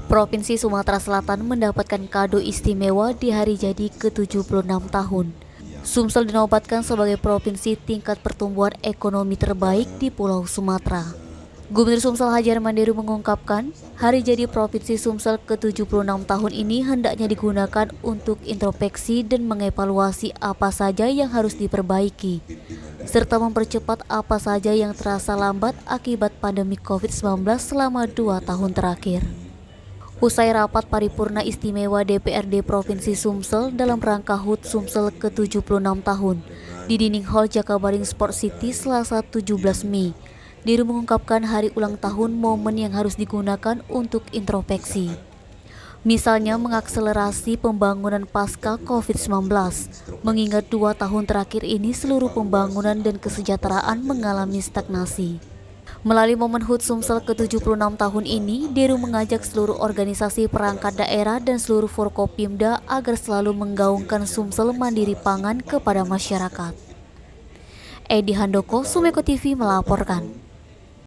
Provinsi Sumatera Selatan mendapatkan kado istimewa di hari jadi ke-76 tahun. Sumsel dinobatkan sebagai provinsi tingkat pertumbuhan ekonomi terbaik di Pulau Sumatera. Gubernur Sumsel Hajar Manderu mengungkapkan, hari jadi Provinsi Sumsel ke-76 tahun ini hendaknya digunakan untuk introspeksi dan mengevaluasi apa saja yang harus diperbaiki, serta mempercepat apa saja yang terasa lambat akibat pandemi COVID-19 selama 2 tahun terakhir. Usai rapat paripurna istimewa DPRD Provinsi Sumsel dalam rangka HUT Sumsel ke-76 tahun di Dining Hall Jakabaring Sport City Selasa 17 Mei, Diru mengungkapkan hari ulang tahun momen yang harus digunakan untuk introspeksi. Misalnya mengakselerasi pembangunan pasca COVID-19, mengingat 2 tahun terakhir ini seluruh pembangunan dan kesejahteraan mengalami stagnasi. Melalui momen HUT Sumsel ke-76 tahun ini, Diru mengajak seluruh organisasi perangkat daerah dan seluruh Forkopimda agar selalu menggaungkan Sumsel mandiri pangan kepada masyarakat. Edi Handoko, Sumeko TV melaporkan.